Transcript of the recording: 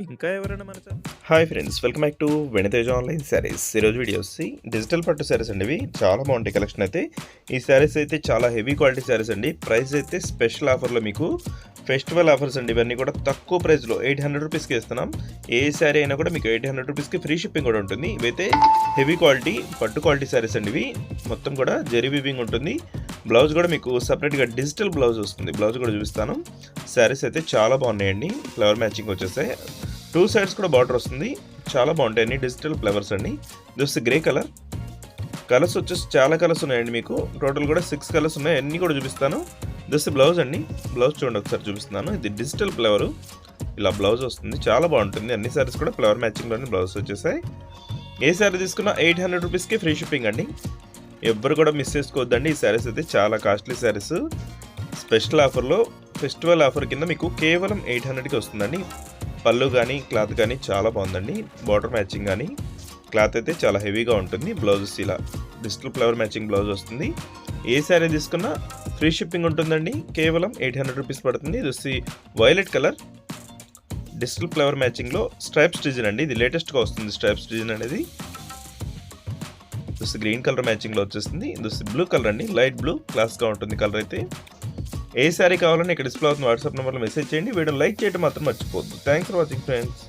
ఇంకా ఎవరైనా మన hi friends, welcome back to Veniteja online saris. ఈరోజు వీడియో వచ్చి డిజిటల్ పట్టు శారీస్ అండి. ఇవి చాలా బాగుంటాయి కలెక్షన్ అయితే. ఈ శారీస్ అయితే చాలా హెవీ క్వాలిటీ శారీస్ అండి. ప్రైస్ అయితే స్పెషల్ ఆఫర్లో మీకు ఫెస్టివల్ ఆఫర్స్ అండి. ఇవన్నీ కూడా తక్కువ ప్రైస్లో 800 రూపీస్కి ఇస్తున్నాం. ఏ శారీ అయినా కూడా మీకు 800 రూపీస్కి ఫ్రీ షిప్పింగ్ కూడా ఉంటుంది. ఇవైతే హెవీ క్వాలిటీ పట్టు క్వాలిటీ శారీస్ అండి. ఇవి మొత్తం కూడా జరీ వీవింగ్ ఉంటుంది. బ్లౌజ్ కూడా మీకు సపరేట్గా డిజిటల్ బ్లౌజ్ వస్తుంది. బ్లౌజ్ కూడా చూపిస్తాను. శారీస్ అయితే చాలా బాగున్నాయండి. ఫ్లవర్ మ్యాచింగ్ వచ్చేసాయి. 2 సైడ్స్ కూడా బార్డర్ వస్తుంది. చాలా బాగుంటాయి అన్ని డిజిటల్ ఫ్లవర్స్ అండి. Just grey colour. కలర్స్ వచ్చేసి చాలా కలర్స్ ఉన్నాయండి. మీకు టోటల్ కూడా 6 కలర్స్ ఉన్నాయి. అన్నీ కూడా చూపిస్తాను. జస్ట్ బ్లౌజ్ అండి. బ్లౌజ్ చూడండి ఒకసారి చూపిస్తున్నాను. ఇది డిజిటల్ ఫ్లవరు. ఇలా బ్లౌజ్ వస్తుంది. చాలా బాగుంటుంది. అన్ని సారీస్ కూడా ఫ్లవర్ మ్యాచింగ్లోనే బ్లౌజ్ వచ్చేసాయి. ఏ శారీ తీసుకున్నా 800 రూపీస్కి ఫ్రీ షిప్పింగ్ అండి. ఎవ్వరు కూడా మిస్ చేసుకోవద్దండి. ఈ శారీస్ అయితే చాలా కాస్ట్లీ శారీస్. స్పెషల్ ఆఫర్లో ఫెస్టివల్ ఆఫర్ కింద మీకు కేవలం 800కి వస్తుందండి. పళ్ళు కానీ క్లాత్ కానీ చాలా బాగుందండి. బార్డర్ మ్యాచింగ్ కానీ క్లాత్ అయితే చాలా హెవీగా ఉంటుంది. బ్లౌజెస్ ఇలా డిజిటల్ ఫ్లవర్ మ్యాచింగ్ బ్లౌజ్ వస్తుంది. ఏ శారీ తీసుకున్నా ఫ్రీ షిప్పింగ్ ఉంటుందండి. కేవలం 800 రూపీస్ పడుతుంది. ఇది వచ్చి వైలెట్ కలర్ డిజిటల్ ఫ్లవర్ మ్యాచింగ్లో స్ట్రైప్స్ డిజైన్ అండి. ఇది లేటెస్ట్గా వస్తుంది స్ట్రైప్స్ డిజైన్ అనేది. ఇది గ్రీన్ కలర్ మ్యాచింగ్లో వచ్చేస్తుంది. ఇది బ్లూ కలర్ అండి. లైట్ బ్లూ క్లాస్గా ఉంటుంది కలర్ అయితే. ఏ శారీ కావాలని ఇక్కడ డిస్ప్లే అవుతుంది వాట్సాప్ నెంబర్లో మెసేజ్ చేయండి. వీడియో లైక్ చేయడం మాత్రం మర్చిపోవద్దు. Thanks for watching friends.